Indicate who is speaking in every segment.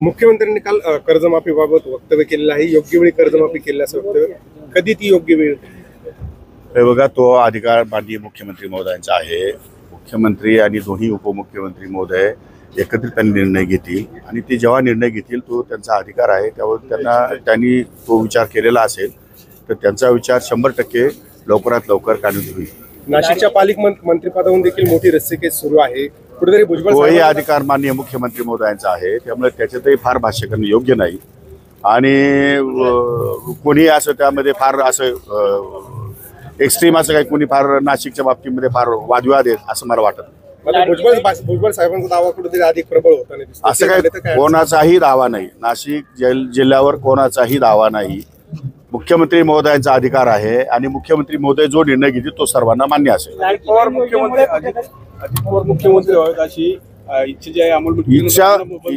Speaker 1: मुख्यमंत्र्यांनी काल कर्जमाफीबाबत वक्तव्य केलेलं आहे. योग्य वेळी कर्जमाफी केली असं वक्तव्य. कधी ती योग्य वेळ?
Speaker 2: हे बघा, तो अधिकार माननीय मुख्यमंत्री महोदयांचा आहे. मुख्यमंत्री आणि दोन्ही उपमुख्यमंत्री महोदय एकत्रितपणे निर्णय घेतील आणि ते जेव्हा निर्णय घेतील तो त्यांचा अधिकार आहे. त्यावर त्यांनी तो विचार केलेला असेल तर त्यांचा विचार 100% लवकरात लवकर काढून होईल.
Speaker 1: नाशिकच्या पालकमंत्रीपदावरून देखील मोठी रस्सीखेच सुरू आहे. कुठेतरी भुजबळ
Speaker 2: तोही अधिकार माननीय मुख्यमंत्री महोदयांचा आहे. त्यामुळे त्याच्यातही फार भाष्य करणं योग्य नाही आणि कोणी असं त्यामध्ये फार असं एक्स्ट्रीम असं काही कोणी फार नाशिकच्या बाबतीमध्ये फार वादविवाद आहेत असं मला वाटत नाही.
Speaker 1: भुजबळ साहेबांचा दावा कुठेतरी अधिक प्रबळ होता.
Speaker 2: असं काही कोणाचाही दावा नाही. नाशिक जिल्ह्यावर कोणाचाही दावा नाही. मुख्यमंत्री महोदयांचा अधिकार आहे आणि मुख्यमंत्री महोदय जो निर्णय घेतील तो सर्वांना मान्य असेल.
Speaker 1: मुख्यमंत्री व्हावेत अशी इच्छा जी आहे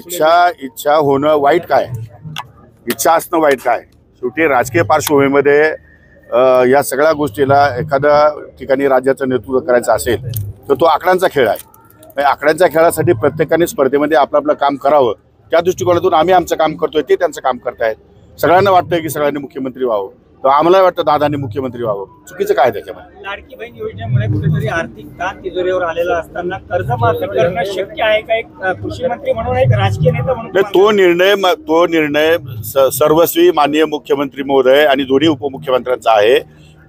Speaker 2: इच्छा होणं वाईट काय? इच्छा असणं वाईट काय? शेवटी राजकीय पार्श्वभूमीमध्ये या सगळ्या गोष्टीला एखाद्या ठिकाणी राज्याचं नेतृत्व करायचं असेल तर तो आकड्यांचा खेळ आहे. आकड्यांच्या खेळासाठी प्रत्येकाने स्पर्धेमध्ये आपलं आपलं काम करावं. त्या दृष्टिकोनातून आम्ही आमचं काम करतोय, ते त्यांचं काम करतायत. सगळ्यांना वाटतंय की सगळ्यांनी मुख्यमंत्री व्हावं, तर आम्हाला वाटतं दादांनी मुख्यमंत्री व्हावं. चुकीचं काय त्याच्यामध्ये?
Speaker 3: लाडकी बहीण योजनेमुळे कुठेतरी आर्थिक ताण तिजोरीवर आलेला असताना कर्जमाफी करणं शक्य आहे का? एक कृषी मंत्री म्हणून, एक राजकीय नेता म्हणून
Speaker 2: तो निर्णय सर्वस्वी माननीय मुख्यमंत्री महोदय आणि दोन्ही उपमुख्यमंत्र्यांचा आहे.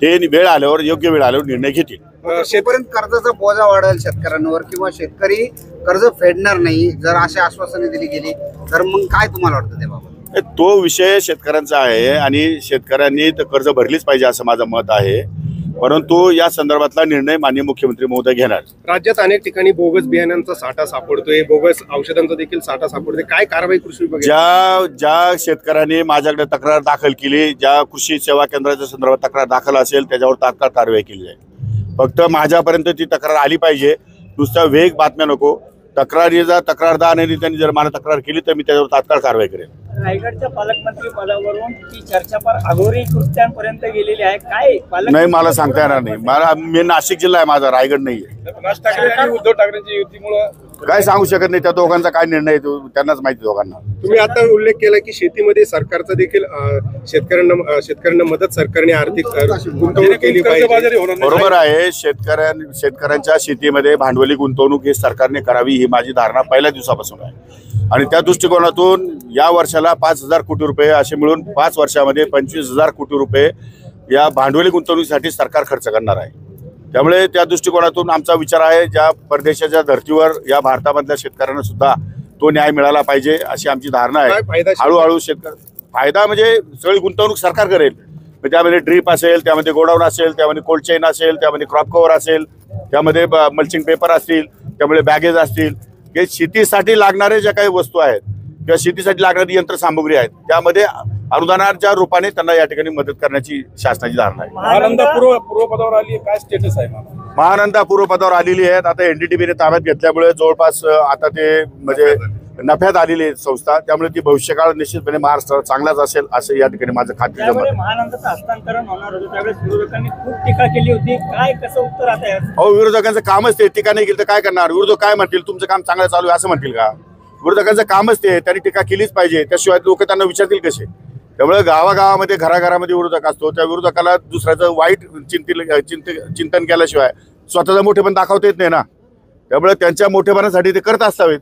Speaker 2: ते वेळ आल्यावर, योग्य वेळ आल्यावर निर्णय घेतील.
Speaker 4: शेतपर्यंत कर्जाचा बोजा वाढेल शेतकऱ्यांवर किंवा शेतकरी कर्ज फेडणार नाही जर अशी आश्वासने दिली गेली तर मग काय तुम्हाला वाटतं त्याबाबत?
Speaker 2: तो विषय शेतकऱ्यांचा आहे आणि शेतकऱ्यांनी कर्ज भरलीच पाहिजे असं माझं मत आहे. परंतु या संदर्भातला निर्णय माननीय मुख्यमंत्री महोदय घेणार.
Speaker 1: राज्यात अनेक ठिकाणी बोगस बियाण्यांचा साठा सापडतोय, बोगस औषधांचा देखील साठा सापडतोय. काय कारवाई कृषी विभाग?
Speaker 2: ज्या शेतकऱ्यांनी माझ्याकडे तक्रार दाखल केली, ज्या कृषी सेवा केंद्राच्या संदर्भात तक्रार दाखल असेल त्याच्यावर तात्काळ कारवाई केली जाईल. फक्त माझ्यापर्यंत ती तक्रार आली पाहिजे. नुसता वेग बातम्या नको. तक्रारदाराने त्यांनी जर मला तक्रार केली तर मी त्याच्यावर तात्काळ कारवाई करेन.
Speaker 3: रायगडच्या पालकमंत्री पदावरून ती चर्चा फार अघोरी कृत्यांपर्यंत गेलेली आहे. काय
Speaker 2: नाही मला सांगता येणार नाही. मी नाशिक जिल्हा आहे माझा, रायगड नाही आहे.
Speaker 1: राज ठाकरे आणि उद्धव ठाकरेंच्या युतीमुळे
Speaker 2: काय सांगू शकत नाही. त्या दोघांचा काय निर्णय आहे त्यांनाच माहिती. दोघांना
Speaker 1: तुम्ही आता उल्लेख केला की शेतीमध्ये सरकारचा देखील शेतकऱ्यांना मदत सरकारने आर्थिक गुंतवणूक केली पाहिजे.
Speaker 2: बरोबर आहे. शेतकऱ्यांच्या शेतीमध्ये भांडवली गुंतवणूक ही सरकारने करावी ही माझी धारणा पहिल्या दिवसापासून आहे. आणि त्या दृष्टिकोनातून या वर्षाला 5,000 कोटी रुपये असे मिळून 5 वर्षामध्ये 25,000 कोटी रुपये या भांडवली गुंतवणुकीसाठी सरकार खर्च करणार आहे. त्यामुळे त्या दृष्टिकोनातून आमचा विचार आहे ज्या परदेशाच्या धर्तीवर या भारतामधल्या शेतकऱ्यांना सुद्धा तो न्याय मिळाला पाहिजे अशी आमची धारणा आहे. हळूहळू फायदा म्हणजे सगळी गुंतवणूक सरकार करेल. त्यामध्ये ड्रीप असेल, त्यामध्ये गोडाऊन असेल, त्यामध्ये कोल्ड चेन असेल, त्यामध्ये क्रॉप कव्हर असेल, त्यामध्ये मल्चिंग पेपर असतील, त्यामुळे बॅगेज असतील. हे शेतीसाठी लागणारे ज्या काही वस्तू आहेत किंवा शेतीसाठी लागणारी यंत्रसामुग्री आहेत त्यामध्ये अनुदानाच्या रूपाने त्यांना या ठिकाणी मदत करण्याची शासनाची धारणा आहे.
Speaker 1: महानंदा पूर्वपदावर आली, काय स्टेटस आहे?
Speaker 2: महानंदा पूर्वपदावर आलेली आहेत. आता एनडीटीबीने ताब्यात घेतल्यामुळे जवळपास आता ते म्हणजे नफ्यात आलेली आहे संस्था. त्यामुळे ती भविष्यकाळ निश्चितपणे महाराष्ट्रात चांगलाच असेल असं या ठिकाणी माझं खात्री आहे.
Speaker 3: महानंदाचं हस्तांतरण होणार होतं त्यावेळेस विरोधकांनी खूप टीका केली होती. काय कसं उत्तर आता आहे?
Speaker 2: अहो, विरोधकांचं कामच ते. टीका नाही केली तर काय करणार? विरोधक काय म्हणतील? तुमचं काम चांगलं चालू आहे असं म्हणतील का? विरोधकांचं कामच ते. त्यांनी टीका केलीच पाहिजे. त्याशिवाय लोक त्यांना विचारतील कसे? त्यामुळे गावागावामध्ये घराघरामध्ये विरोधक असतो. त्या विरोधकाला दुसऱ्याचं वाईट चिंतन केल्याशिवाय स्वतःचा मोठेपण दाखवता येत नाही ना. त्यामुळे त्यांच्या मोठेपणासाठी ते करत असावेत.